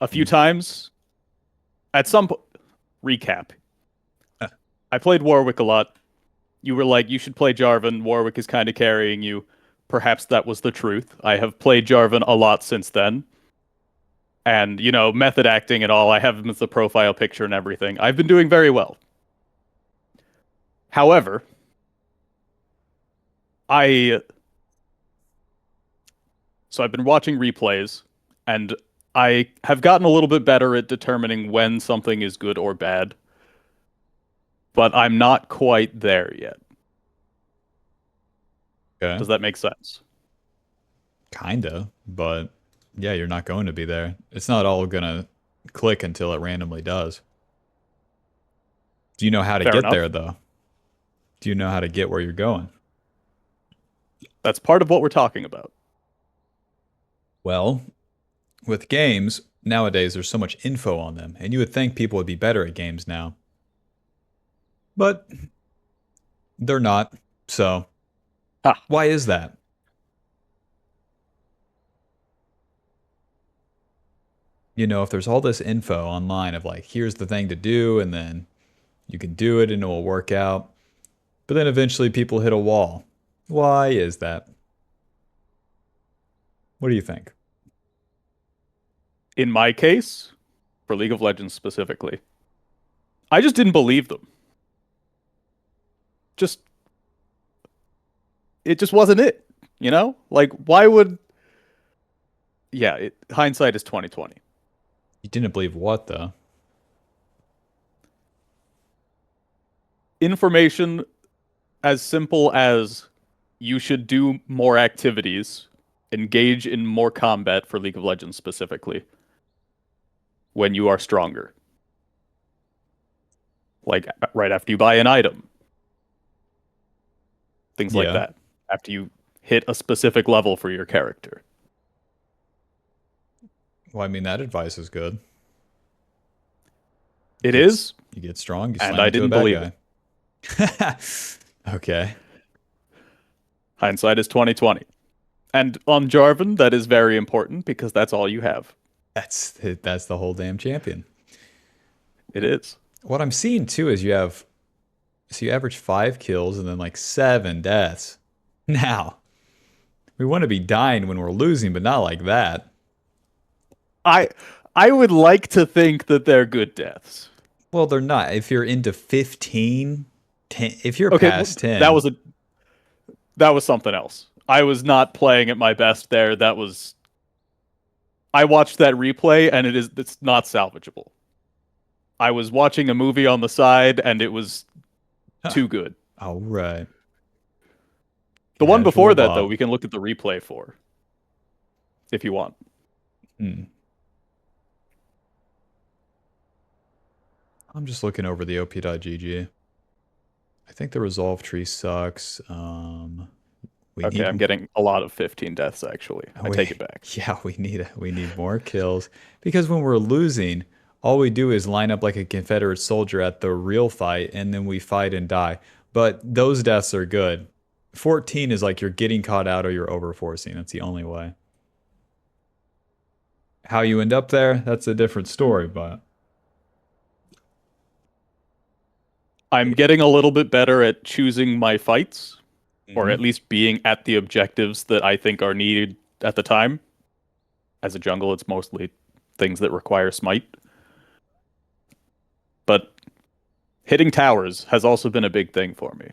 a few times. At some recap, I played Warwick a lot. You were like, you should play Jarvan. Warwick is kind of carrying you. Perhaps that was the truth. I have played Jarvan a lot since then. And, method acting and all, I have him as the profile picture and everything. I've been doing very well. However, I so I've been watching replays and I have gotten a little bit better at determining when something is good or bad, but I'm not quite there yet. Okay. Does that make sense? Kinda, but yeah, you're not going to be there. It's not all gonna click until it randomly does. Do you know how to Fair get enough. there though? Do you know how to get where you're going? That's part of what we're talking about. Well, with games, nowadays there's so much info on them, and you would think people would be better at games now. But they're not. So, Ah, why is that? If there's all this info online of like, here's the thing to do, and then you can do it and it will work out. But then eventually people hit a wall. Why is that? What do you think? in my case, for League of Legends specifically, I just didn't believe them. Just it just wasn't it, Like why would hindsight is 2020. You didn't believe what though? Information as simple as you should do more activities, engage in more combat for League of Legends specifically when you are stronger. Like right after you buy an item, things like Yeah. that. After you hit a specific level for your character. Well, I mean that advice is good. It You get is, you get strong, you and slam I into a didn't bad believe it. guy. Okay. Hindsight is 2020. And on Jarvan, that is very important because that's all you have. That's the whole damn champion. It is. What I'm seeing too is you average 5 kills and then like 7 deaths. Now, we want to be dying when we're losing, but not like that. I I would like to think that they're good deaths. Well, they're not. If you're into 15, 10, if you're Okay, past that 10, was a that was something else. I was not playing at my best there. I watched that replay and it's not salvageable. I was watching a movie on the side and it was huh. too good. All right. The one Casual before that though, Bob. we can look at the replay for if you want. Hmm. I'm just looking over the op.gg. I think the resolve tree sucks. We Okay, need I'm getting a lot of 15 deaths actually. I we take it back. yeah, we need more kills because when we're losing, all we do is line up like a Confederate soldier at the real fight and then we fight and die. But those deaths are good. 14 is like you're getting caught out or you're overforcing. That's the only way. How you end up there, that's a different story, but I'm getting a little bit better at choosing my fights, or at Mhm. least being at the objectives that I think are needed at the time. As a jungle, it's mostly things that require smite. But hitting towers has also been a big thing for me.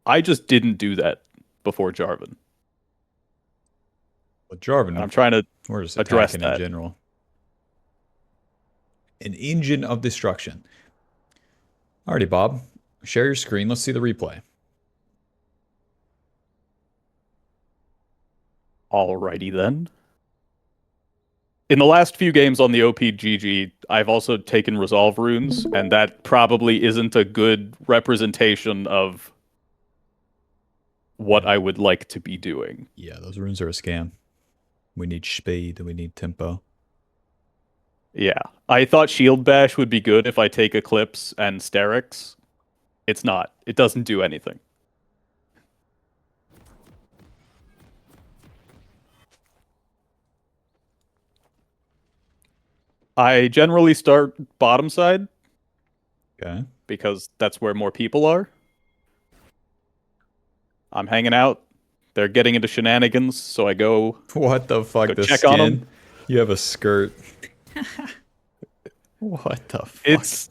I just didn't do that before Jarvan, With and Jarvan, I'm trying to we're just address attacking in that. general. An engine of destruction. Alrighty, Bob. Share your screen. Let's see the replay. Alrighty then. In the last few games on the OPGG, I've also taken resolve runes, and that probably isn't a good representation of what I would like to be doing. Yeah, those runes are a scam. We need speed and we need tempo. Yeah. I thought Shield Bash would be good if I take Eclipse and Sterix. It's not. It doesn't do anything. I generally start bottom side Okay. because that's where more people are. I'm hanging out. They're getting into shenanigans, so I go What the fuck? The check on them. skin? You have a skirt. What the fuck? It's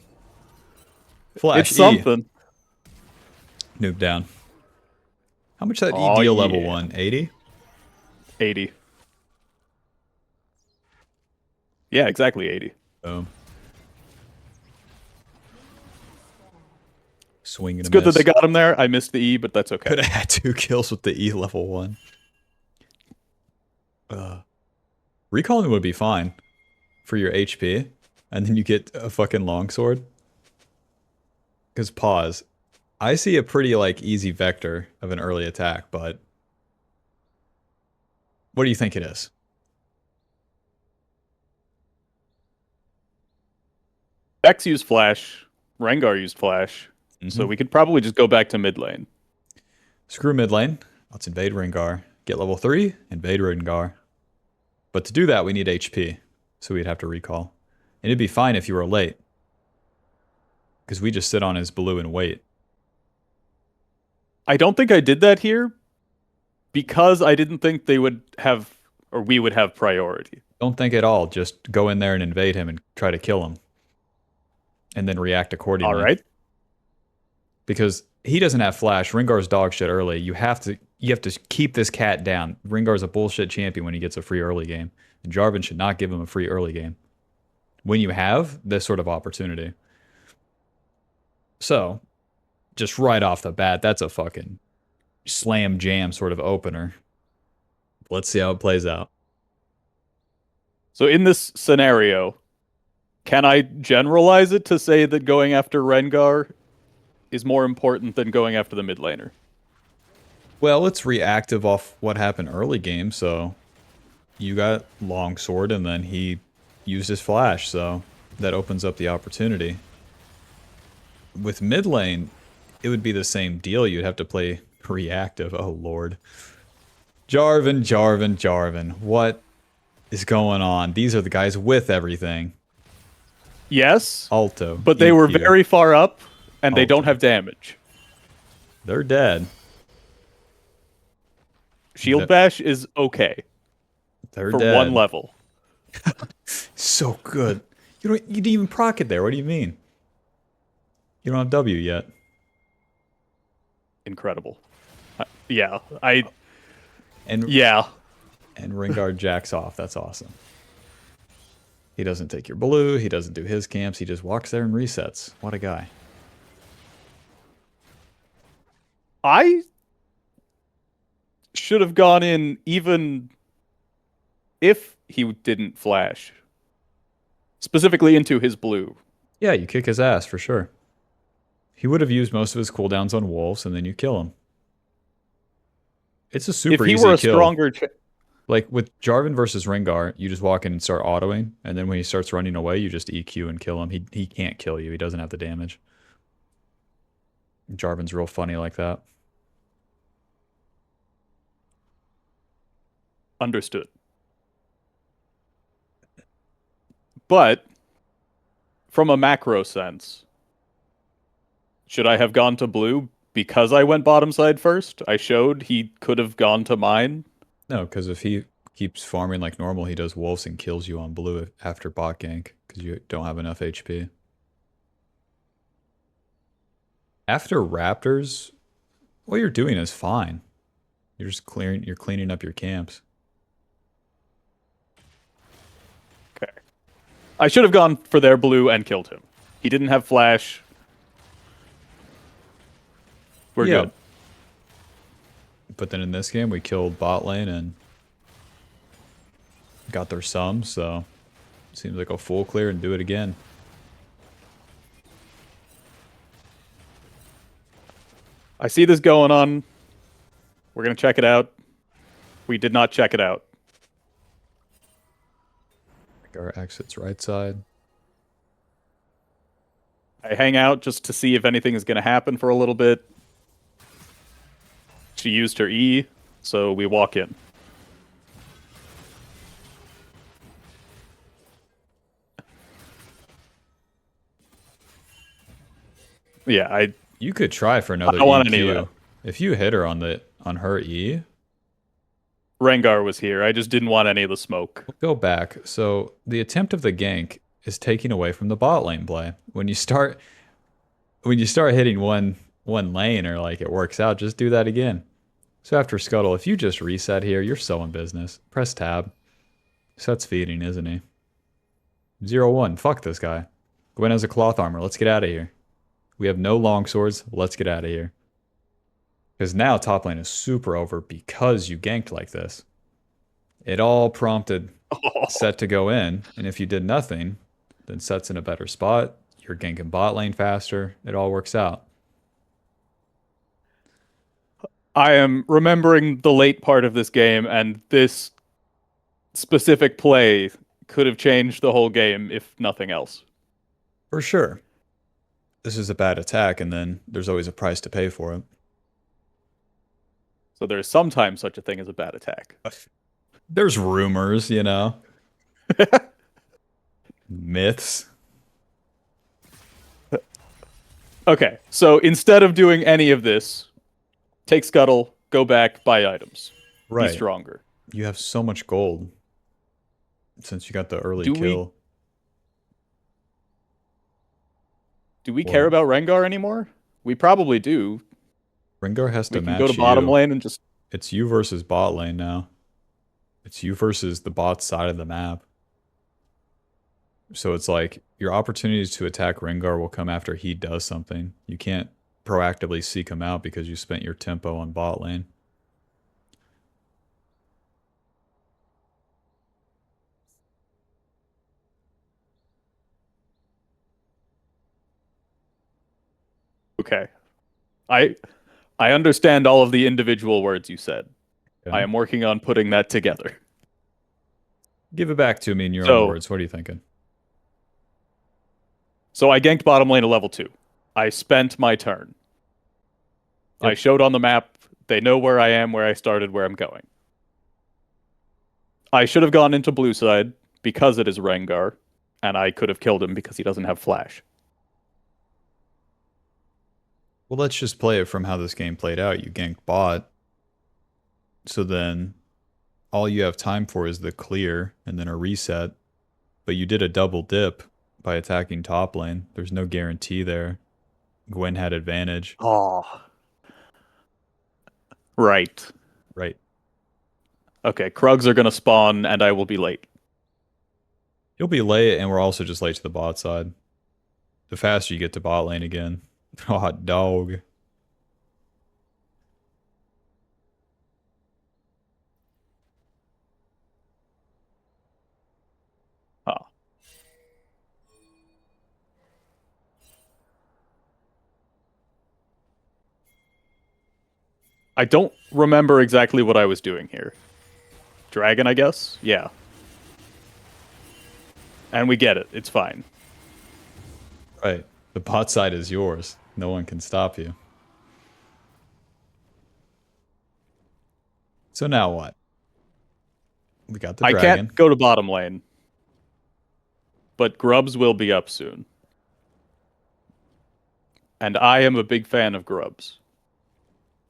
Flash it's E. something. Noob down. How much that E Oh, deal level yeah. 1? 80? 80. Yeah, exactly 80. Boom. Swing and It's a good that they miss. got him there. I missed the E, but that's okay. Could have had 2 kills with the E level 1. Recalling would be fine for your HP, and then you get a fucking longsword. Because pause. I see a pretty like easy vector of an early attack, but what do you think it is? Vex used flash. Rengar used flash. So we could probably just go back to mid lane. Screw mid lane. Let's invade Rengar. Get level 3, invade Rengar. But to do that, we need HP. So we'd have to recall. And it'd be fine if you were late. Because we just sit on his blue and wait. I don't think I did that here because I didn't think they would have, or we would have priority. Don't think at all. Just go in there and invade him and try to kill him. And then react accordingly. All right. Because he doesn't have flash. Rengar's dog shit early. You have to keep this cat down. Rengar's a bullshit champion when he gets a free early game. And Jarvan should not give him a free early game. When you have this sort of opportunity. So, just right off the bat, that's a fucking slam jam sort of opener. Let's see how it plays out. So in this scenario, can I generalize it to say that going after Rengar is more important than going after the mid laner? Well, it's reactive off what happened early game, so you got longsword and then he used his flash, so that opens up the opportunity. With mid lane, it would be the same deal. You'd have to play reactive. Oh, Lord. Jarvan, Jarvan, Jarvan. What is going on? These are the guys with everything. Yes, Alto. but they were EQ. very far up, and they Alto. don't have damage. They're dead. Shield bash is okay They're for dead. one level. So good. You didn't even proc it there. What do you mean? You don't have W yet. Incredible. Yeah, And yeah. And Rengar jacks off. That's awesome. He doesn't take your blue. He doesn't do his camps. He just walks there and resets. What a guy. I should have gone in even if he didn't flash. Specifically into his blue. Yeah, you kick his ass for sure. He would have used most of his cooldowns on wolves, and then you kill him. It's a super easy If he were a kill. stronger... Like with Jarvan versus Rengar, you just walk in and start autoing, and then when he starts running away, you just EQ and kill him. He can't kill you. He doesn't have the damage. Jarvan's real funny like that. Understood. But, from a macro sense, should I have gone to blue because I went bottom side first? I showed he could have gone to mine. No, because if he keeps farming like normal, he does wolves and kills you on blue after bot gank because you don't have enough HP. After Raptors, what you're doing is fine. You're just cleaning up your camps. Okay. I should have gone for their blue and killed him. He didn't have flash. We're good. But then in this game, we killed bot lane and got their sum, so seems like a full clear and do it again. I see this going on. We're going to check it out. We did not check it out. Our exit's right side. I hang out just to see if anything is going to happen for a little bit. She used her E, so we walk in. Yeah, You could try for I another don't want any of EQ. that. If you hit her on her E, Rengar was here. I just didn't want any of the smoke. we'll go back. So the attempt of the gank is taking away from the bot lane play. When you start hitting one lane or like it works out, just do that again. So after Scuttle, if you just reset here, you're so in business. Press tab. Set's feeding, isn't he? 0-1. Fuck this guy. Gwen has a cloth armor. Let's get out of here. We have no long swords. Let's get out of here. Because now top lane is super over because you ganked like this. It all prompted Set to go in, and if you did nothing, then Set's in a better spot. You're ganking bot lane faster. It all works out. I am remembering the late part of this game, and this specific play could have changed the whole game, if nothing else. For sure. This is a bad attack, and then there's always a price to pay for it. So there's sometimes such a thing as a bad attack. There's rumors, you know. Myths. Okay, so instead of doing any of this, take Scuttle, go back, buy items. Right. Be stronger. You have so much gold since you got the early Do kill. Do we care about Rengar anymore? We probably do. Rengar has to We match can go to bottom you. lane and just... It's you versus bot lane now. It's you versus the bot side of the map. So it's like your opportunities to attack Rengar will come after he does something. You can't proactively seek him out because you spent your tempo on bot lane. Okay. I understand all of the individual words you said. Okay. I am working on putting that together. Give it back to me in your own words. What are you thinking? So I ganked bottom lane at level 2. I spent my turn. Yep. I showed on the map. They know where I am, where I started, where I'm going. I should have gone into blue side because it is Rengar, and I could have killed him because he doesn't have flash. Well, let's just play it from how this game played out. You gank bot. So then all you have time for is the clear and then a reset. But you did a double dip by attacking top lane. There's no guarantee there. Gwen had advantage. Oh. Right. Right. Okay, Krugs are going to spawn, and I will be late. You'll be late, and we're also just late to the bot side. The faster you get to bot lane again. Hot dog. Huh. I don't remember exactly what I was doing here. Dragon, I guess? Yeah. And we get it. It's fine. Right. The bot side is yours. No one can stop you. So now what? We got the dragon. I can't go to bottom lane. But Grubs will be up soon. And I am a big fan of Grubs.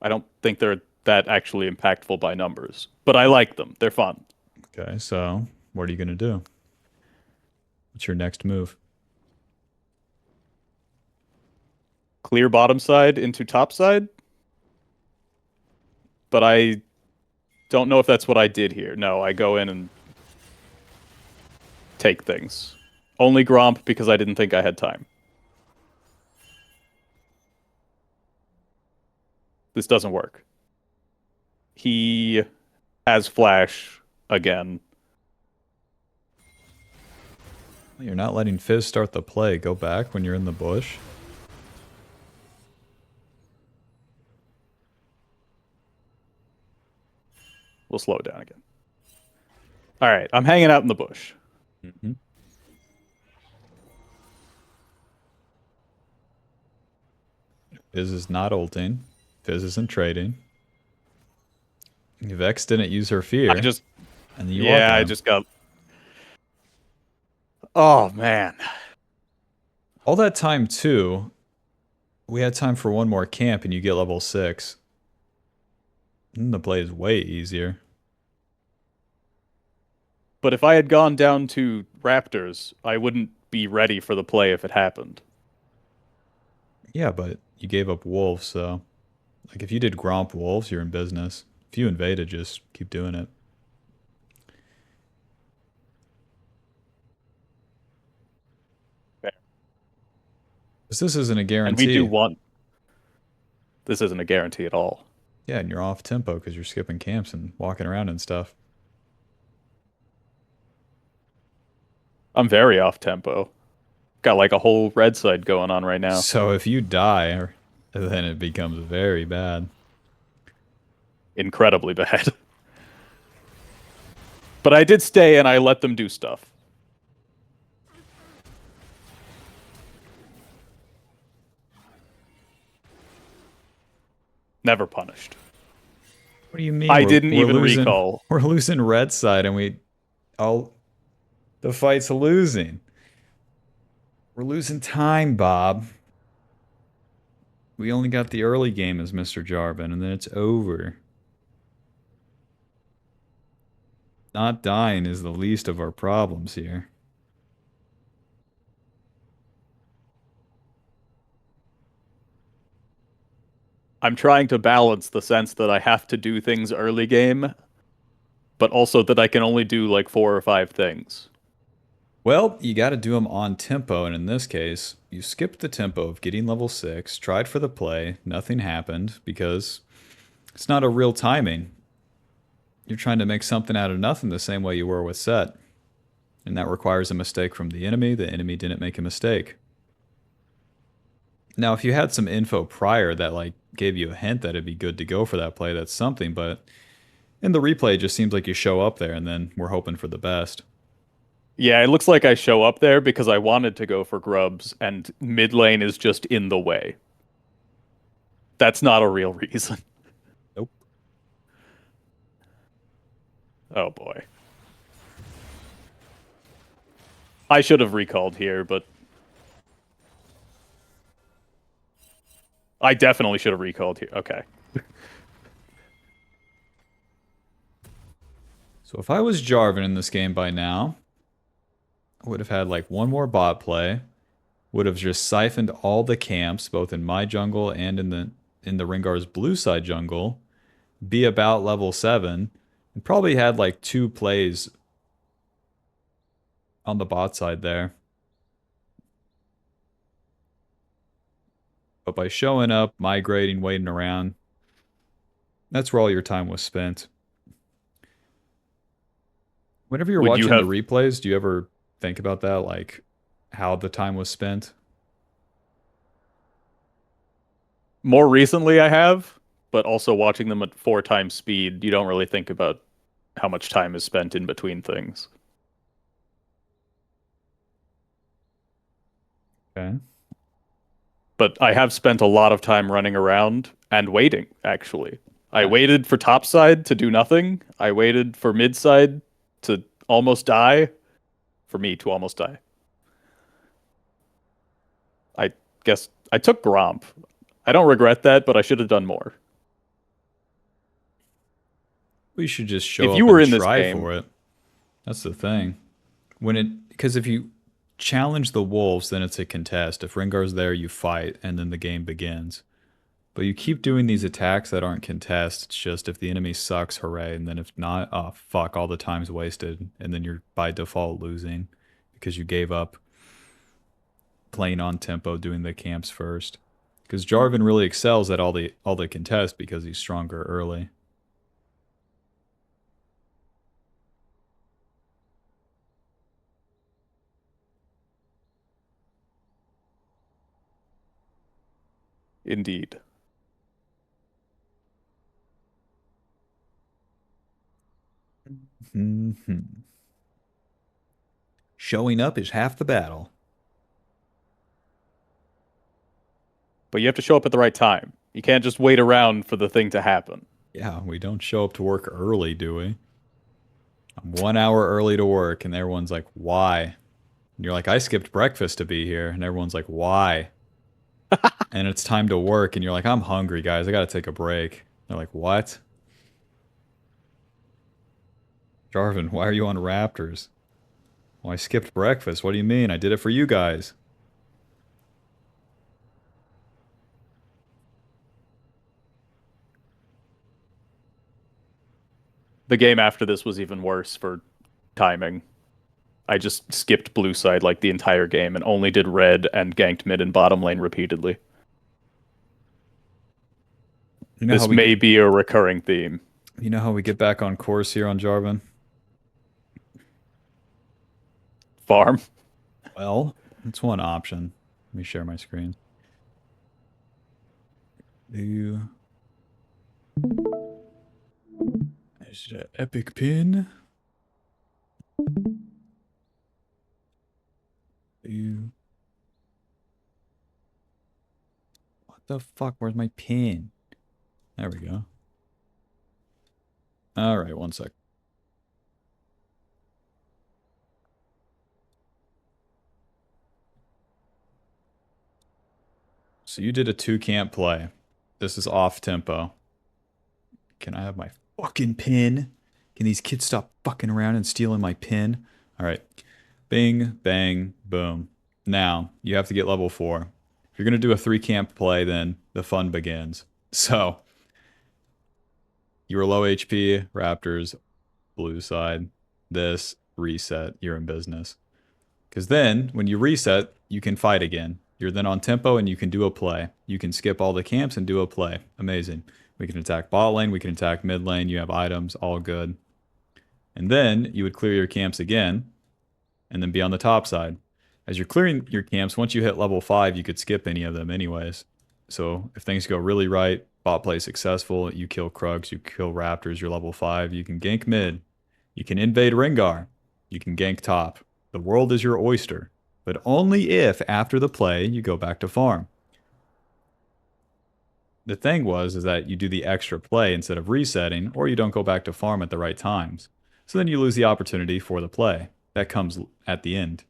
I don't think they're that actually impactful by numbers. But I like them. They're fun. Okay, so what are you going to do? What's your next move? Clear bottom side into top side? But I don't know if that's what I did here. No, I go in and take things. Only Gromp because I didn't think I had time. This doesn't work. He has flash again. You're not letting Fizz start the play. Go back when you're in the bush. We'll slow it down again. All right, I'm hanging out in the bush. Mm-hmm. Fizz is not ulting. Fizz isn't trading. Vex didn't use her fear. I just... And you yeah, I just got... Oh, man. All that time, too, We had time for one more camp and you get level 6. Then the play is way easier. But if I had gone down to Raptors, I wouldn't be ready for the play if it happened. Yeah, but you gave up wolves, so like if you did Gromp wolves, you're in business. If you invaded, just keep doing it. Fair. 'Cause this isn't a And we do guarantee. want. This isn't a guarantee at all. Yeah, and you're off tempo because you're skipping camps and walking around and stuff. I'm very off tempo. Got like a whole red side going on right now. So if you die, then it becomes very bad. Incredibly bad. But I did stay and I let them do stuff. Never punished. What do you mean? I didn't we're even losing, recall. We're losing red side and the fight's losing. We're losing time, Bob. We only got the early game as Mr. Jarvan, and then it's over. Not dying is the least of our problems here. I'm trying to balance the sense that I have to do things early game, but also that I can only do like 4 or 5 things. Well, you got to do them on tempo, and in this case, you skipped the tempo of getting level 6, tried for the play, nothing happened because it's not a real timing. You're trying to make something out of nothing the same way you were with set. And that requires a mistake from the enemy didn't make a mistake. Now, if you had some info prior that like gave you a hint that it'd be good to go for that play, that's something, but in the replay it just seems like you show up there and then we're hoping for the best. Yeah, it looks like I show up there because I wanted to go for grubs and mid lane is just in the way. That's not a real reason. Nope. Oh boy. I should have recalled here, but I definitely should have recalled here. Okay. So if I was Jarvan in this game by now, I would have had like one more bot play, would have just siphoned all the camps, both in my jungle and in the Rengar's blue side jungle, be about level 7, and probably had like 2 plays on the bot side there. But by showing up, migrating, waiting around, that's where all your time was spent. Whenever you're watching the replays, do you ever think about that, like how the time was spent? More recently I have, but also watching them at 4 times speed, you don't really think about how much time is spent in between things. Okay. But I have spent a lot of time running around and waiting, actually. I waited for top side to do nothing. I waited for mid side to almost die. For me to almost die. I guess I took Gromp. I don't regret that, but I should have done more. We should just show if you up were and in this try game, for it. That's the thing. Because if you challenge the wolves, then it's a contest. If Rengar's there, you fight, and then the game begins. But you keep doing these attacks that aren't contests. It's just if the enemy sucks, hooray. And then if not, oh, fuck, all the time's wasted. And then you're by default losing because you gave up playing on tempo, doing the camps first. Because Jarvan really excels at all the contests because he's stronger early. indeed. Mm-hmm. Showing up is half the battle. But you have to show up at the right time. You can't just wait around for the thing to happen. Yeah, we don't show up to work early, do we? I'm 1 hour early to work, and everyone's like, why? And you're like, I skipped breakfast to be here. And everyone's like, why? and it's time to work, and you're like, I'm hungry, guys. I got to take a break. They're like, what? Jarvan, why are you on Raptors? Well, I skipped breakfast. What do you mean? I did it for you guys. The game after this was even worse for timing. I just skipped blue side like the entire game and only did red and ganked mid and bottom lane repeatedly. You know how This we may get, be a recurring theme. you know how we get back on course here on Jarvan? Farm. Well, that's one option. Let me share my screen. Do There's an epic pin. You. What the fuck? Where's my pin? There we go. All right, one sec. So you did a 2-camp play. This is off tempo. Can I have my fucking pin? Can these kids stop fucking around and stealing my pin? All right. Bing, bang, boom. Now, you have to get level 4. If you're going to do a 3-camp play, then the fun begins. So, you were low HP, Raptors, blue side. This, reset, you're in business. Because then, when you reset, you can fight again. You're then on tempo and you can do a play. You can skip all the camps and do a play. Amazing. We can attack bot lane, we can attack mid lane, you have items, all good. And then you would clear your camps again, and then be on the top side. As you're clearing your camps, once you hit level 5, you could skip any of them anyways. So if things go really right, bot play successful, you kill Krugs, you kill Raptors, you're level 5, you can gank mid, you can invade Rengar, you can gank top. The world is your oyster, but only if after the play you go back to farm. The thing is that you do the extra play instead of resetting, or you don't go back to farm at the right times. So then you lose the opportunity for the play. That comes at the end.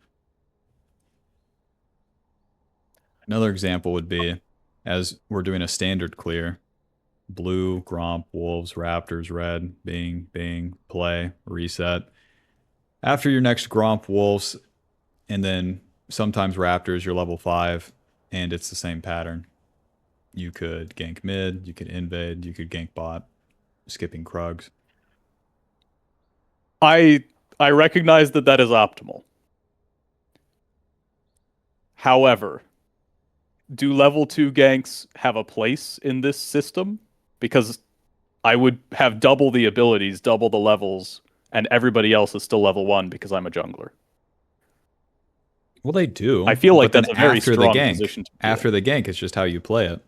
Another example would be, as we're doing a standard clear, blue, Gromp, Wolves, Raptors, red, bing, bing, play, reset. After your next Gromp, Wolves, and then sometimes Raptors, you're level 5, and it's the same pattern. You could gank mid, you could invade, you could gank bot, skipping Krugs. I recognize that that is optimal. However, do level 2 ganks have a place in this system? Because I would have double the abilities, double the levels, and everybody else is still level 1 because I'm a jungler. Well, they do. I feel like but then that's a very after strong the gank, position to be after in. the gank, it's just how you play it.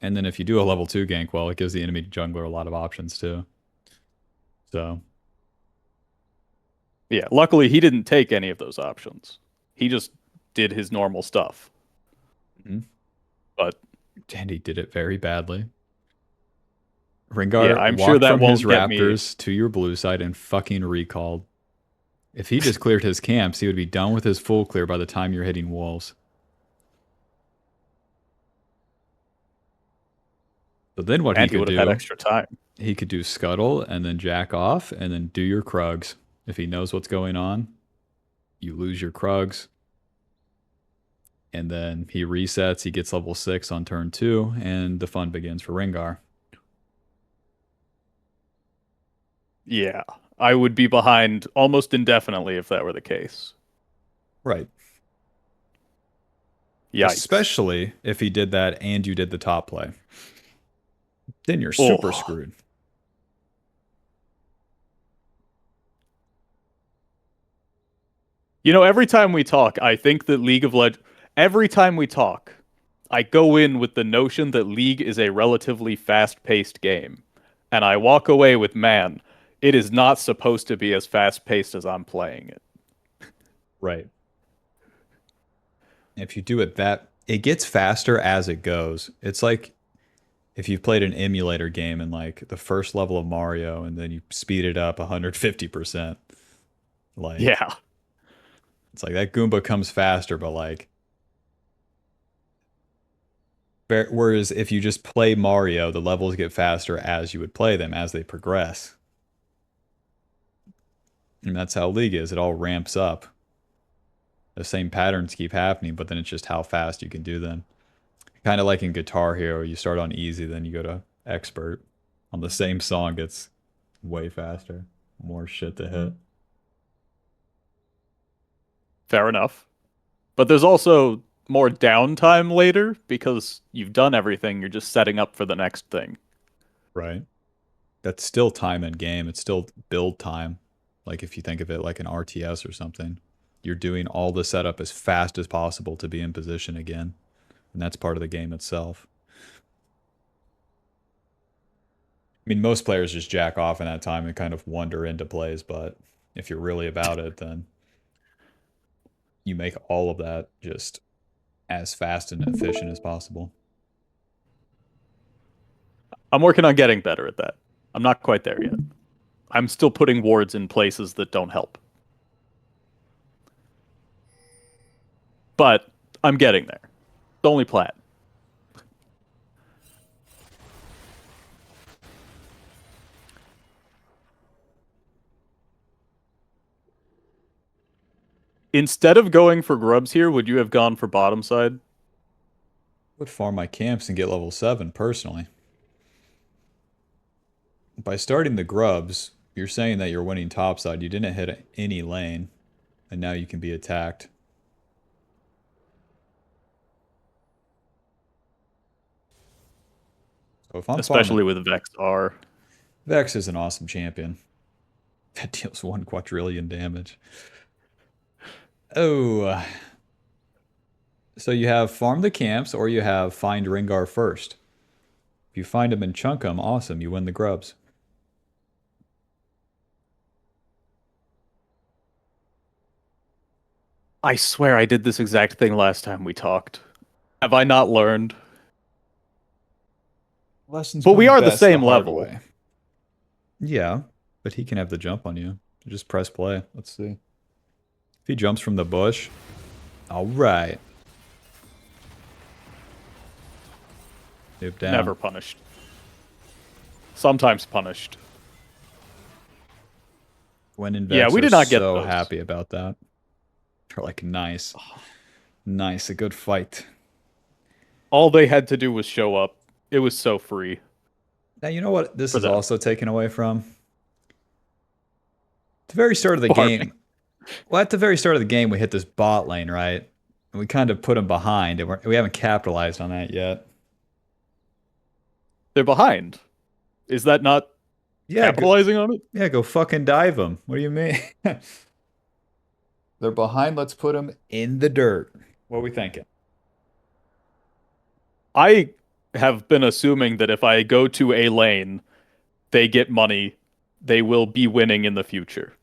And then if you do a level 2 gank, well, it gives the enemy jungler a lot of options too. So Yeah, luckily he didn't take any of those options. He just did his normal stuff. Mhm. But and he did it very badly. Rengar yeah, I'm sure walked that from his won't get me. Raptors to your blue side and fucking recalled. If he just cleared his camps, he would be done with his full clear by the time you're hitting wolves. So then what And he he could would have had do, extra time. he could do scuttle and then jack off and then do your Krugs. If he knows what's going on, you lose your Krugs. And then he resets, he gets level 6 on turn 2, and the fun begins for Rengar. Yeah, I would be behind almost indefinitely if that were the case. Right. Yikes. Especially if he did that and you did the top play. Then you're super screwed. You know, every time we talk, I think that League of Legends, every time we talk, I go in with the notion that League is a relatively fast-paced game. And I walk away with, man, it is not supposed to be as fast-paced as I'm playing it. Right. If you do it it gets faster as it goes. It's like if you've played an emulator game in like the first level of Mario and then you speed it up 150%. Like Yeah. it's like that Goomba comes faster, but like Whereas if you just play Mario, the levels get faster as you would play them as they progress. And that's how League is. It all ramps up. The same patterns keep happening, but then it's just how fast you can do them. Kind of like in Guitar Hero, you start on easy, then you go to expert. On the same song, it's way faster. More shit to hit. Fair enough. But there's also more downtime later because you've done everything. You're just setting up for the next thing. Right. That's still time in game. It's still build time. Like if you think of it like an RTS or something, you're doing all the setup as fast as possible to be in position again. And that's part of the game itself. I mean, most players just jack off in that time and kind of wander into plays, but if you're really about it, then you make all of that just as fast and efficient as possible. I'm working on getting better at that. I'm not quite there yet. I'm still putting wards in places that don't help. But I'm getting there. It's only plat. Instead of going for grubs here, would you have gone for bottom side? Would farm my camps and get level 7 personally. By starting the grubs, you're saying that you're winning topside. You didn't hit any lane, and now you can be attacked. So if I'm Especially farming, with Vex R. Vex is an awesome champion. That deals 1 quadrillion damage. Oh. So you have farm the camps, or you have find Ringar first. If you find him and chunk him, awesome, you win the grubs. I swear I did this exact thing last time we talked. Have I not learned? Lessons But we come are the best same hard level. way. Yeah, but he can have the jump on you. Just press play. Let's see. If he jumps from the bush, all right. Noob down. Never punished. Sometimes punished. When in Yeah, Vex we are did not get so those. happy about that. They're like, nice. Nice, a good fight. All they had to do was show up. It was so free. Now, you know what this For is them. also taken away from? At the very start of the Farming. game. Well, at the very start of the game, we hit this bot lane, right? And we kind of put them behind, and we haven't capitalized on that yet. They're behind. Is that not Yeah, capitalizing on it? yeah, go fucking dive them. What do you mean? They're behind. Let's put them in the dirt. What are we thinking? I have been assuming that if I go to a lane, they get money, they will be winning in the future.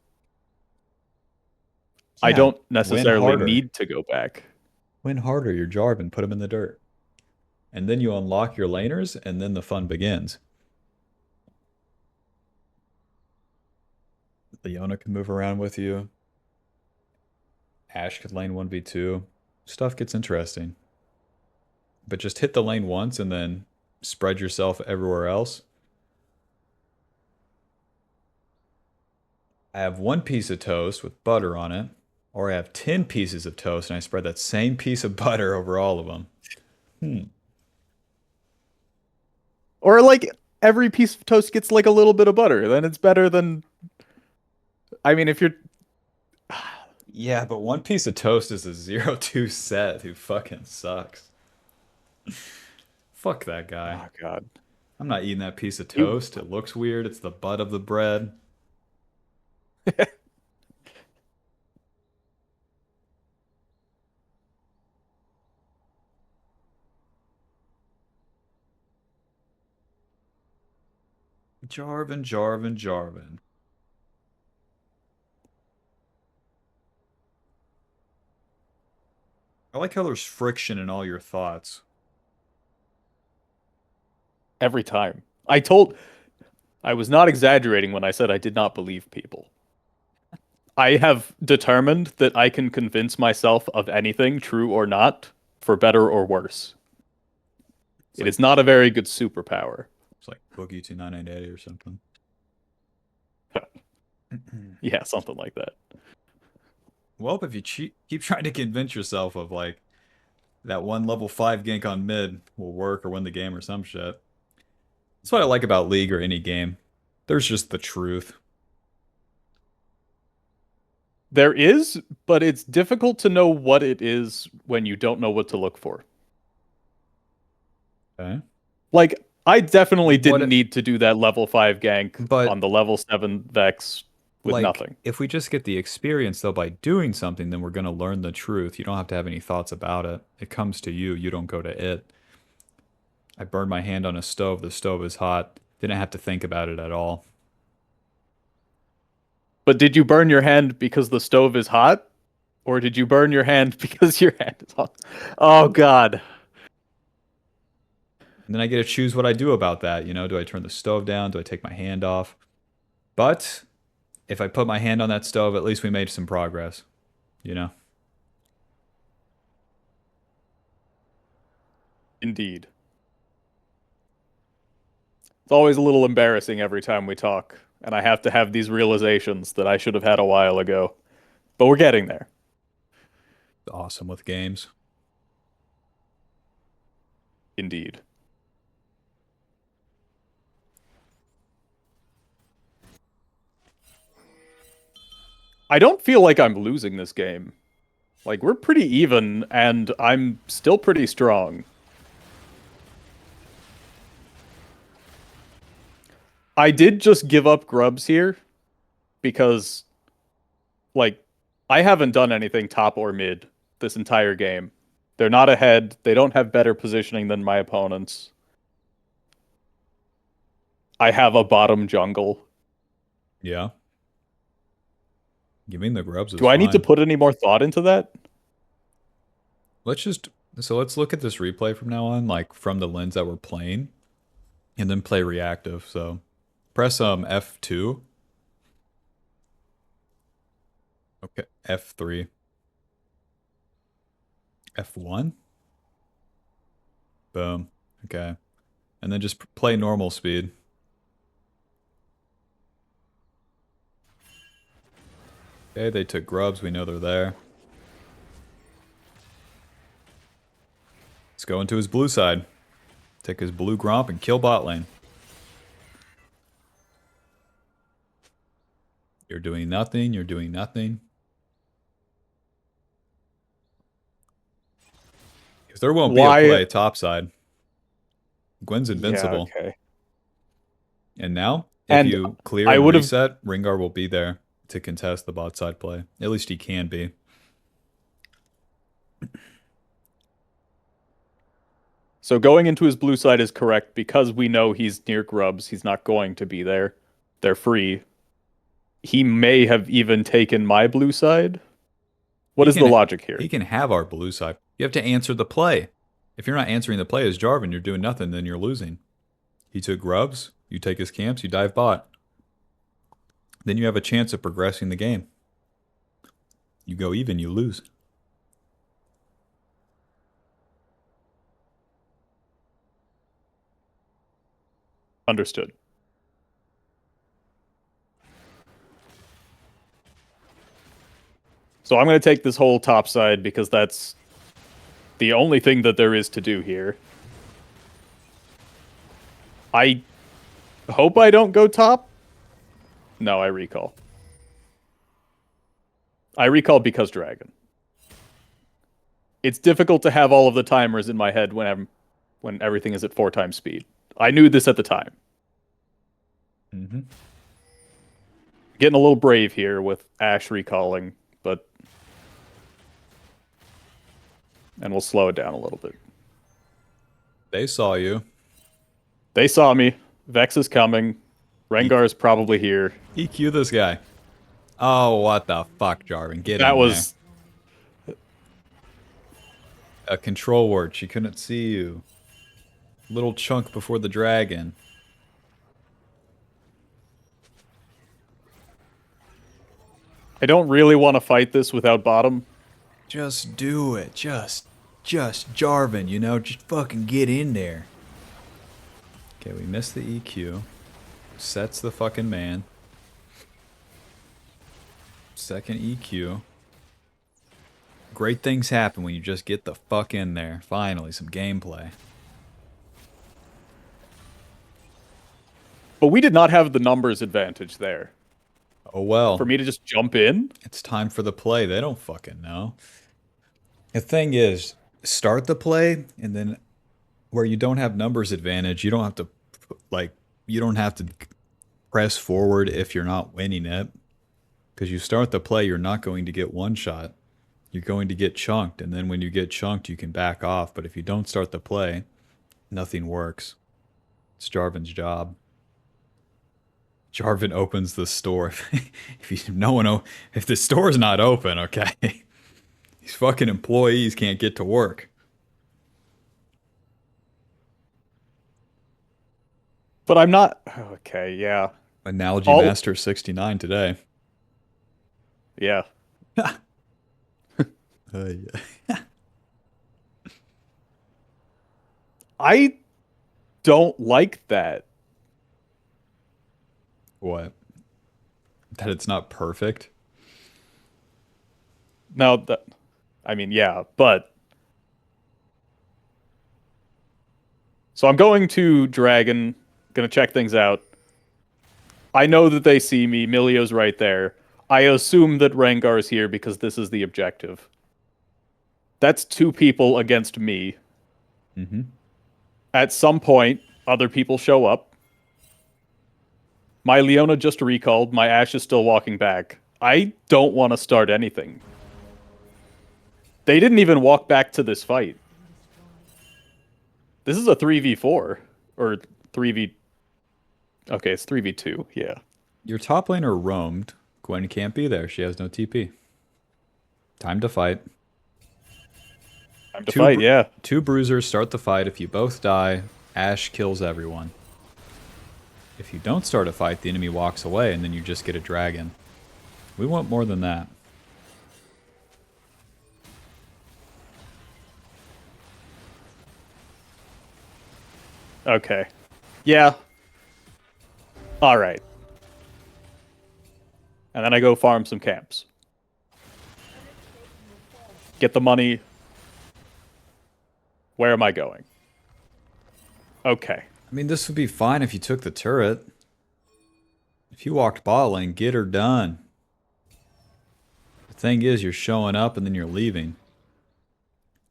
I Yeah, don't win necessarily harder. need to go back. Win harder your Jarvan. Put them in the dirt. And then you unlock your laners, and then the fun begins. Leona can move around with you. Ashe could lane 1v2. Stuff gets interesting. But just hit the lane once and then spread yourself everywhere else. I have 1 piece of toast with butter on it, or I have 10 pieces of toast and I spread that same piece of butter over all of them. Or like every piece of toast gets like a little bit of butter, then it's better than I mean if you're Yeah, but 1 piece of toast is a 0-2 set who fucking sucks. Fuck that guy. oh god. I'm not eating that piece of You toast. It looks weird. It's the butt of the bread. Jarvan, Jarvan, Jarvan. I like how there's friction in all your thoughts. every time. I was not exaggerating when I said I did not believe people. I have determined that I can convince myself of anything, true or not, for better or worse. It is not a very good superpower. It's like Boogie 2998 or something. Yeah, something like that. Well, if you keep trying to convince yourself of like that one level 5 gank on mid will work or win the game or some shit. That's what I like about League or any game. There's just the truth. There is, but it's difficult to know what it is when you don't know what to look for. Okay. Like, I definitely didn't need to do that level 5 gank but on the level 7 Vex with like, nothing. If we just get the experience, though, by doing something, then we're going to learn the truth. You don't have to have any thoughts about it. It comes to you. You don't go to it. I burned my hand on a stove. The stove is hot. Didn't have to think about it at all. But did you burn your hand because the stove is hot? Or did you burn your hand because your hand is hot? Oh, God. And then I get to choose what I do about that. You know, do I turn the stove down? Do I take my hand off? But if I put my hand on that stove, at least we made some progress. You know? Indeed. It's always a little embarrassing every time we talk, and I have to have these realizations that I should have had a while ago. But we're getting there. It's awesome with games. Indeed. I don't feel like I'm losing this game. Like, we're pretty even, and I'm still pretty strong. I did just give up grubs here, because, like, I haven't done anything top or mid this entire game. They're not ahead. They don't have better positioning than my opponents. I have a bottom jungle. Yeah. Giving the grubs is Do I need to fine. put any more thought into that? Let's look at this replay from now on, like from the lens that we're playing, and then play reactive. So press F2. Okay, F3. F1. Boom. Okay. And then just play normal speed. Okay, they took grubs. We know they're there. Let's go into his blue side. Take his blue Gromp and kill bot lane. You're doing nothing. You're doing nothing. Because there won't be a play topside. Gwen's invincible. Yeah, okay. And now, if you clear and reset, Rengar will be there to contest the bot side play. At least he can be. So going into his blue side is correct because we know he's near grubs. He's not going to be there. They're free. He may have even taken my blue side. What is the logic here? He can have our blue side. You have to answer the play. If you're not answering the play as Jarvan, you're doing nothing, then you're losing. He took grubs. You take his camps. You dive bot. Then you have a chance of progressing the game. You go even, you lose. Understood. So I'm going to take this whole top side because that's the only thing that there is to do here. I hope I don't go top. No, I recall. I recall because dragon. It's difficult to have all of the timers in my head when everything is at 4 times speed. I knew this at the time. Mm-hmm. Getting a little brave here with Ashe recalling, but... And we'll slow it down a little bit. They saw you. They saw me. Vex is coming. Rengar is probably here. EQ this guy. Oh, what the fuck, Jarvan? Get in there. That was... A control word. She couldn't see you. Little chunk before the dragon. I don't really want to fight this without bottom. Just do it. Just Jarvan, you know? Just fucking get in there. Okay, we missed the EQ. Sets the fucking man. Second EQ. Great things happen when you just get the fuck in there. Finally, some gameplay. But we did not have the numbers advantage there. Oh well. For me to just jump in? It's time for the play. They don't fucking know. The thing is, start the play, and then where you don't have numbers advantage, you don't have to, like, you don't have to press forward if you're not winning it. Because you start the play, you're not going to get one shot. You're going to get chunked, and then when you get chunked, you can back off. But if you don't start the play, nothing works. It's Jarvan's job. Jarvan opens the store. If the store's not open, okay, these fucking employees can't get to work. But I'm not. Okay, yeah. Analogy Master 69 today. Yeah. Yeah. I don't like that. What? That it's not perfect? No, I mean, yeah, but... So I'm going to Dragon, gonna check things out. I know that they see me, Milio's right there. I assume that Rengar's here because this is the objective. That's 2 people against me. Mm-hmm. At some point, other people show up. My Leona just recalled. My Ashe is still walking back. I don't want to start anything. They didn't even walk back to this fight. This is a 3v4. Or 3v... Okay, it's 3v2, yeah. Your top laner roamed. Gwen can't be there. She has no TP. Time to fight. Time to fight, yeah. 2 bruisers start the fight. If you both die, Ashe kills everyone. If you don't start a fight, the enemy walks away, and then you just get a dragon. We want more than that. Okay. Yeah. Alright. And then I go farm some camps. Get the money. Where am I going? Okay. I mean, this would be fine if you took the turret. If you walked bot lane, get her done. The thing is, you're showing up and then you're leaving.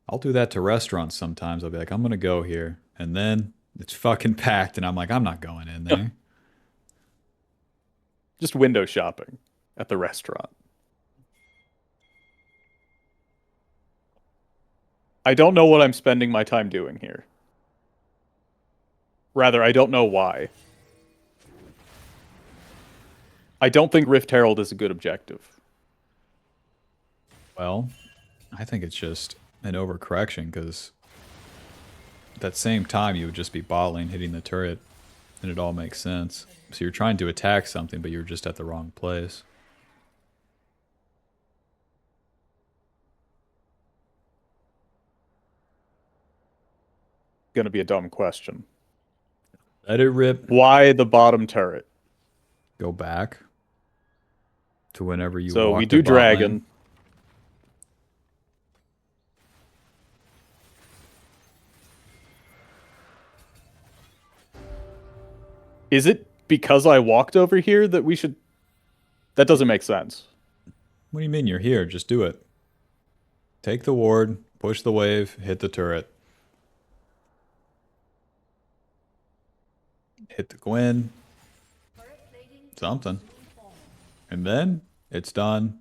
I'll do that to restaurants sometimes. I'll be like, I'm going to go here. And then it's fucking packed, and I'm like, I'm not going in there. Just window shopping at the restaurant. I don't know what I'm spending my time doing here. Rather, I don't know why. I don't think Rift Herald is a good objective. Well, I think it's just an overcorrection, because at that same time you would just be bot lane hitting the turret, and it all makes sense. So you're trying to attack something, but you're just at the wrong place. Gonna be a dumb question. Let it rip. Why the bottom turret? Go back to whenever you So walk we the do bot dragon. lane. Is it because I walked over here that we should... That doesn't make sense. What do you mean you're here? Just do it. Take the ward, push the wave, hit the turret. Hit the Gwen. Something. And then it's done,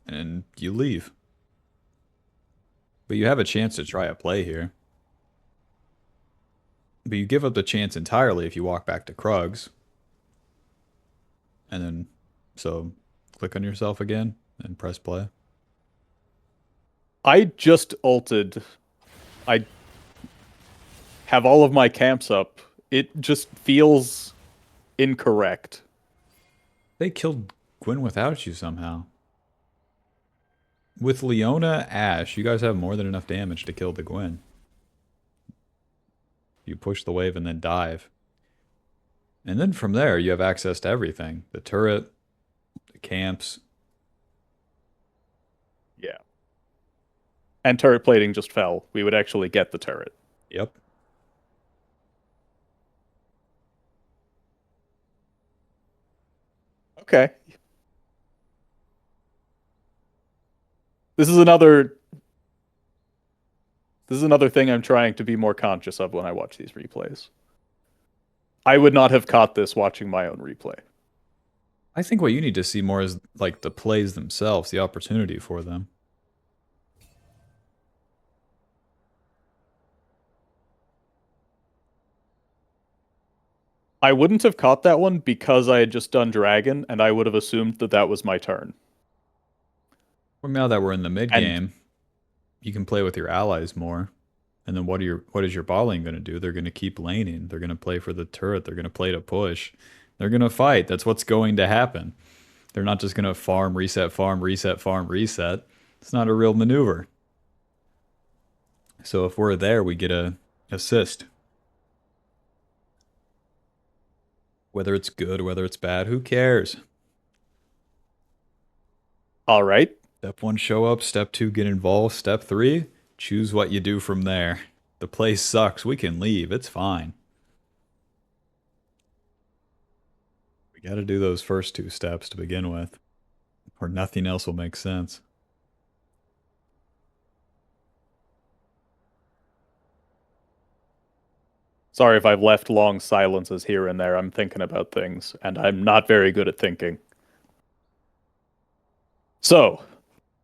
and you leave. But you have a chance to try a play here. But you give up the chance entirely if you walk back to Krugs. And then, so, click on yourself again and press play. I just ulted. I have all of my camps up. It just feels incorrect. They killed Gwen without you somehow. With Leona, Ashe, you guys have more than enough damage to kill the Gwen. You push the wave and then dive. And then from there, you have access to everything. The turret, the camps. Yeah. And turret plating just fell. We would actually get the turret. Yep. Okay. This is another thing I'm trying to be more conscious of when I watch these replays. I would not have caught this watching my own replay. I think what you need to see more is like the plays themselves, the opportunity for them. I wouldn't have caught that one because I had just done dragon, and I would have assumed that that was my turn. Well, now that we're in the mid And game, you can play with your allies more. And then what is your bot lane going to do? They're going to keep laning. They're going to play for the turret. They're going to play to push. They're going to fight. That's what's going to happen. They're not just going to farm, reset, farm, reset, farm, reset. It's not a real maneuver. So if we're there, we get a assist. Whether it's good, whether it's bad, who cares? all right. Step 1, show up. Step 2, get involved. Step 3, choose what you do from there. The place sucks. We can leave. It's fine. We got to do those first 2 steps to begin with, or nothing else will make sense. Sorry if I've left long silences here and there. I'm thinking about things, and I'm not very good at thinking. So,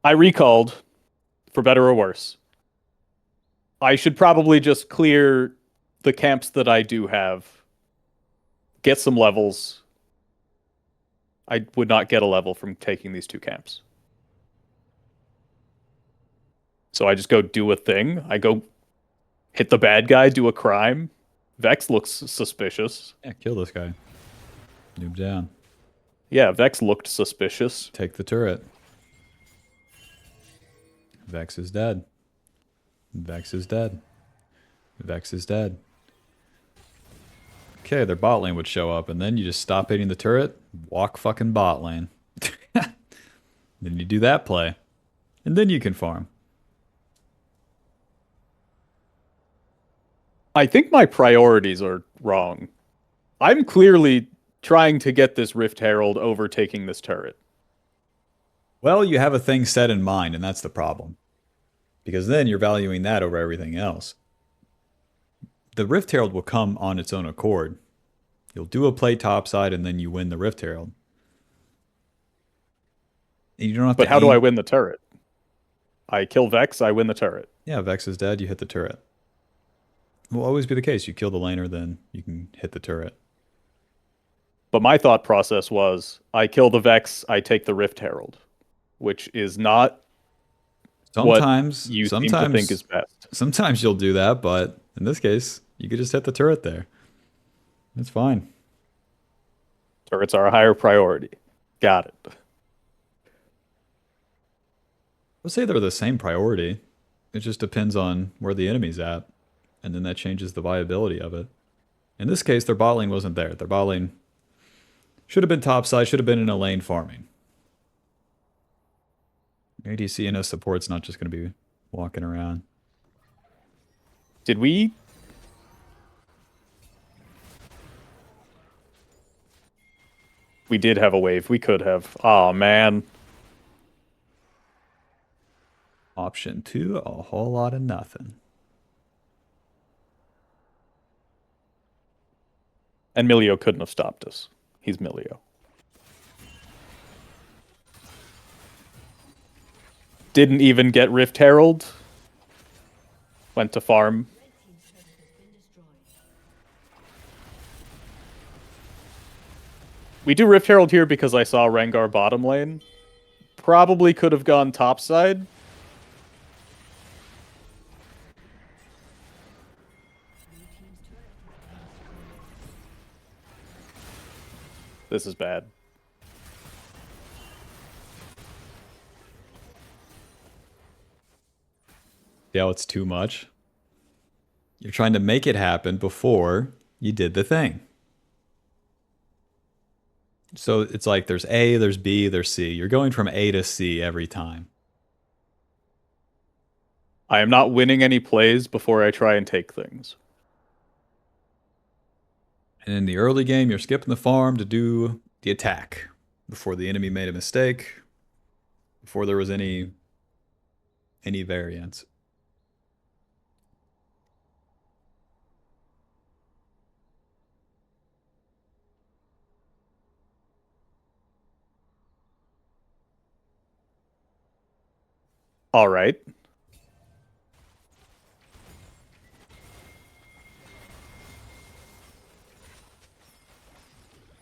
I recalled, for better or worse. I should probably just clear the camps that I do have, get some levels. I would not get a level from taking these 2 camps. So I just go do a thing. I go hit the bad guy, do a crime. Vex looks suspicious. Yeah, kill this guy. Noob down. Yeah, Vex looked suspicious. Take the turret. Vex is dead. Vex is dead. Vex is dead. Okay, their bot lane would show up, and then you just stop hitting the turret, walk fucking bot lane. Then you do that play. And then you can farm. I think my priorities are wrong. I'm clearly trying to get this Rift Herald overtaking this turret. Well, you have a thing set in mind, and that's the problem. Because then you're valuing that over everything else. The Rift Herald will come on its own accord. You'll do a play topside, and then you win the Rift Herald. And you don't have But to how do aim. I win the turret? I kill Vex, I win the turret. Yeah, Vex is dead, you hit the turret. It will always be the case. You kill the laner, then you can hit the turret. But my thought process was I kill the Vex, I take the Rift Herald, which is not Sometimes, what you seem to think is best. Sometimes you'll do that, but in this case, you could just hit the turret there. It's fine. Turrets are a higher priority. Got it. I'll say they're the same priority. It just depends on where the enemy's at, and then that changes the viability of it. In this case, their bot lane wasn't there. Their bot lane should have been topside, should have been in a lane farming. ADC and a support's not just going to be walking around. Did we? We did have a wave. We could have. Oh, man. Option 2, a whole lot of nothing. And Milio couldn't have stopped us. He's Milio. Didn't even get Rift Herald. Went to farm. We do Rift Herald here because I saw Rengar bottom lane. Probably could have gone topside. This is bad. Yeah, it's too much. You're trying to make it happen before you did the thing. So it's like there's A, there's B, there's C. You're going from A to C every time. I am not winning any plays before I try and take things. And in the early game, you're skipping the farm to do the attack before the enemy made a mistake, before there was any variance. All right.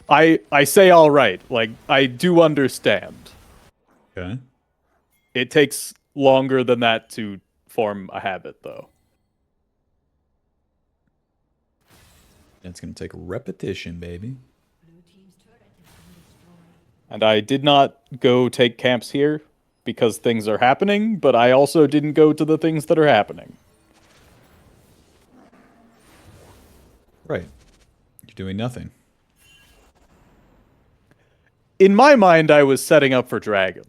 I say all right. Like, I do understand. Okay. It takes longer than that to form a habit, though. It's going to take repetition, baby. And I did not go take camps here because things are happening, but I also didn't go to the things that are happening. Right. You're doing nothing. In my mind, I was setting up for Dragon.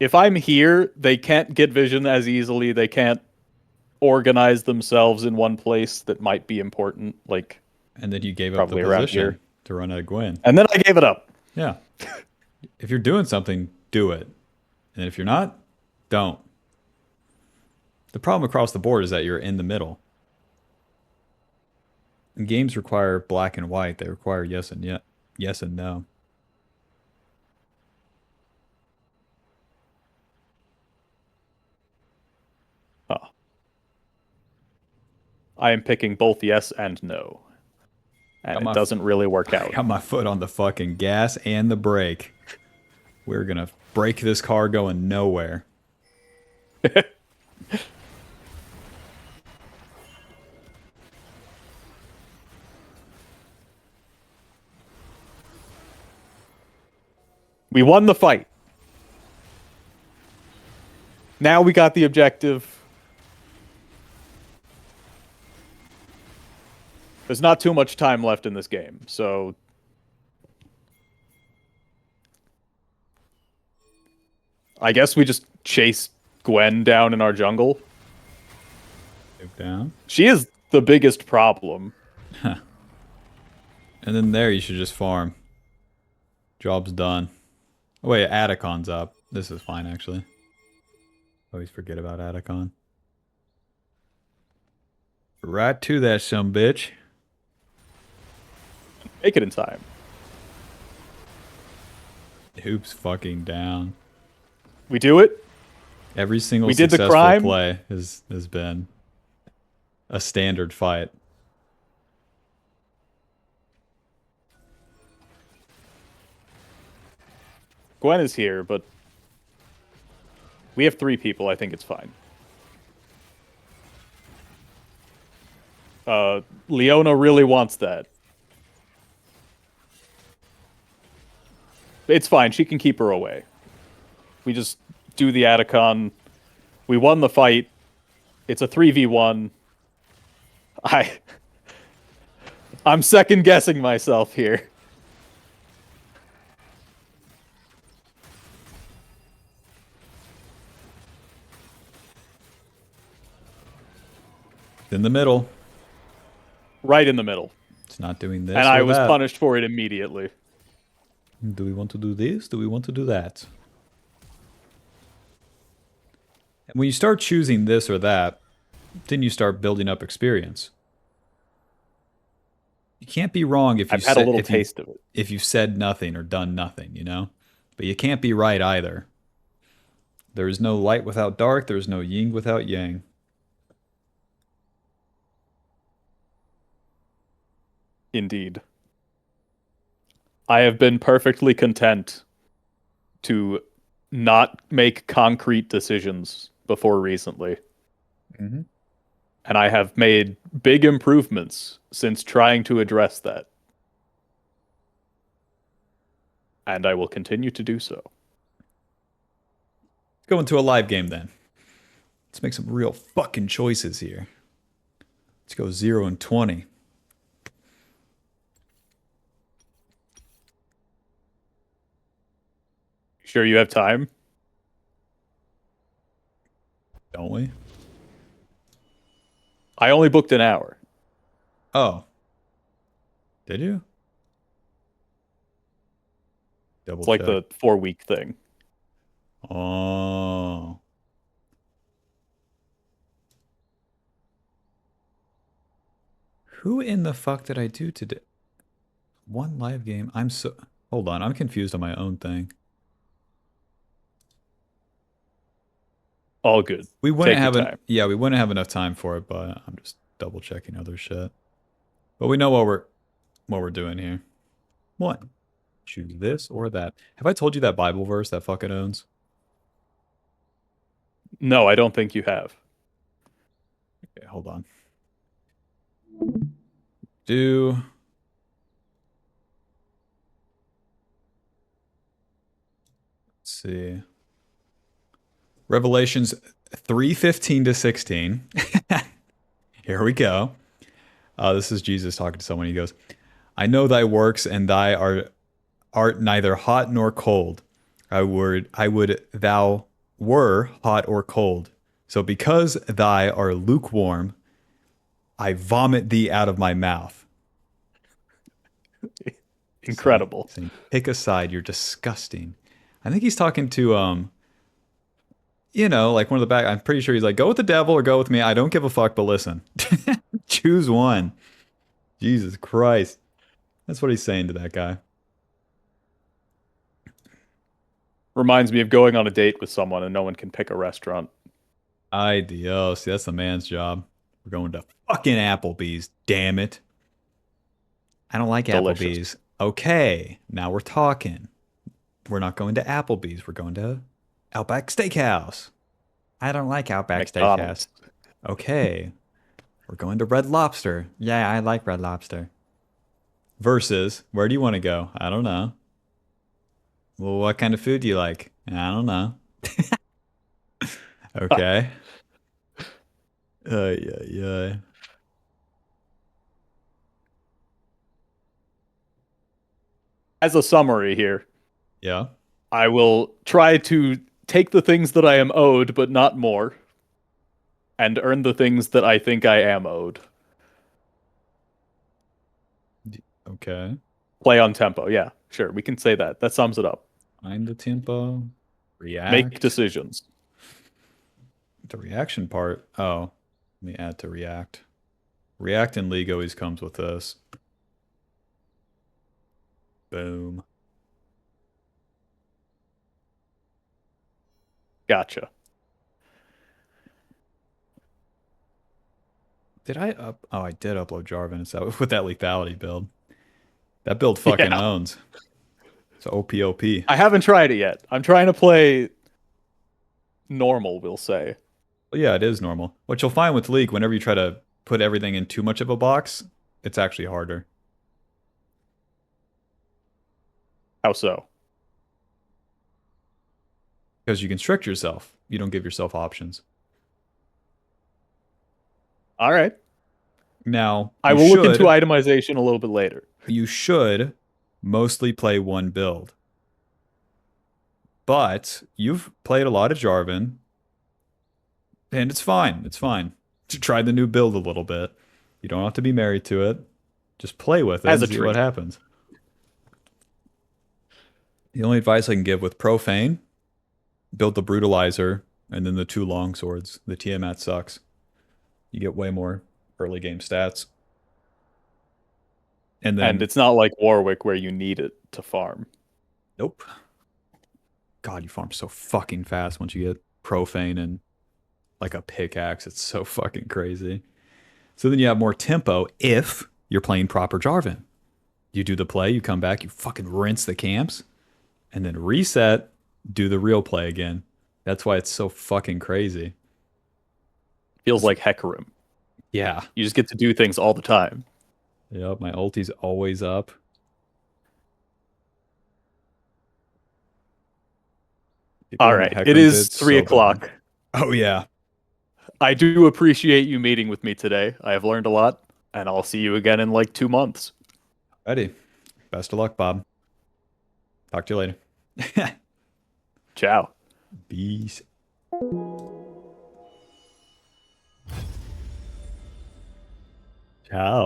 If I'm here, they can't get vision as easily. They can't organize themselves in one place that might be important, like And then you gave up the probably around position here. to run a Gwen. And then I gave it up. Yeah. If you're doing something, do it. And if you're not, don't. The problem across the board is that you're in the middle. And games require black and white. They require yes and no. Huh. I am picking both yes and no. And it doesn't really work out. I got my foot on the fucking gas and the brake. We're going to break this car going nowhere. We won the fight. Now we got the objective. There's not too much time left in this game, so I guess we just chase Gwen down in our jungle. Move down. She is the biggest problem. And then there you should just farm. Job's done. Oh wait, Atacon's up. This is fine actually. Always forget about Atacon. Right to that sumbitch. Make it in time. Hoops fucking down. We do it. Every single We did the successful crime. play has been a standard fight. Gwen is here, but we have 3 people. I think it's fine. Leona really wants that. It's fine. She can keep her away. We just do the Atacon. We won the fight. It's a 3v1. I'm second guessing myself here. In the middle. Right in the middle. It's not doing this. And or I was that. punished for it immediately. Do we want to do this? Do we want to do that? And when you start choosing this or that, then you start building up experience. You can't be wrong if you I've had a little taste of it. If you've said nothing or done nothing, you know? But you can't be right either. There is no light without dark. There is no yin without yang. Indeed. I have been perfectly content to not make concrete decisions before recently. Mm-hmm. And I have made big improvements since trying to address that. And I will continue to do so. Go into a live game then. Let's make some real fucking choices here. Let's go 0 and 20. Sure you have time? Don't we? I only booked an hour. Oh. Did you? Double It's like check. the 4-week thing. Oh. Who in the fuck did I do today? One live game. Hold on. I'm confused on my own thing. All good. We wouldn't Take your have time. yeah, we wouldn't have enough time for it, but I'm just double checking other shit. But we know what we're doing here. One. Choose this or that. Have I told you that Bible verse that fucking owns? No, I don't think you have. Okay, hold on. Do let's see. Revelations 3:15 to 16. Here we go. This is Jesus talking to someone. He goes, I know thy works, and art neither hot nor cold. I would thou were hot or cold. So because thy are lukewarm, I vomit thee out of my mouth. Incredible. Saying, pick a side, you're disgusting. I think he's talking to like one of the back. I'm pretty sure he's like, go with the devil or go with me. I don't give a fuck, but listen. Choose one. Jesus Christ. That's what he's saying to that guy. Reminds me of going on a date with someone and no one can pick a restaurant. Ideal. See, that's the man's job. We're going to fucking Applebee's, damn it. I don't like Delicious. Applebee's. Okay, now we're talking. We're not going to Applebee's. We're going to Outback Steakhouse. I don't like Outback McDonald's. Steakhouse. Okay, we're going to Red Lobster. Yeah, I like Red Lobster. Versus, where do you want to go? I don't know. Well, what kind of food do you like? I don't know. Okay. Yeah. As a summary here, Yeah. I will try to take the things that I am owed, but not more, and earn the things that I think I am owed. Okay. Play on tempo. Yeah, sure. We can say that. That sums it up. Find the tempo. React. Make decisions. The reaction part. Oh, let me add to React. React in League always comes with this. Boom. Gotcha. Did I up? Oh, I did upload Jarvan. It's that with that lethality build. That build fucking Yeah. owns. It's OPOP. I haven't tried it yet. I'm trying to play normal, we'll say. Well, yeah, it is normal. What you'll find with League, whenever you try to put everything in too much of a box, it's actually harder. How so? Because you constrict yourself. You don't give yourself options. All right. Now, I will look into itemization a little bit later. You should mostly play one build. But you've played a lot of Jarvan, and it's fine. It's fine to try the new build a little bit. You don't have to be married to it. Just play with it As and a see treat. what happens. The only advice I can give with Profane, build the Brutalizer and then the 2 longswords. The Tiamat sucks. You get way more early game stats. And it's not like Warwick where you need it to farm. Nope. God, you farm so fucking fast once you get Profane and like a pickaxe. It's so fucking crazy. So then you have more tempo if you're playing proper Jarvan. You do the play, you come back, you fucking rinse the camps, and then reset, do the real play again. That's why it's so fucking crazy. Feels like Hecarim. Yeah. You just get to do things all the time. Yep, my ulti's always up. All right. It is 3 o'clock. Oh, yeah. I do appreciate you meeting with me today. I have learned a lot, and I'll see you again in like 2 months. Ready. Best of luck, Bob. Talk to you later. Ciao. Peace. Ciao.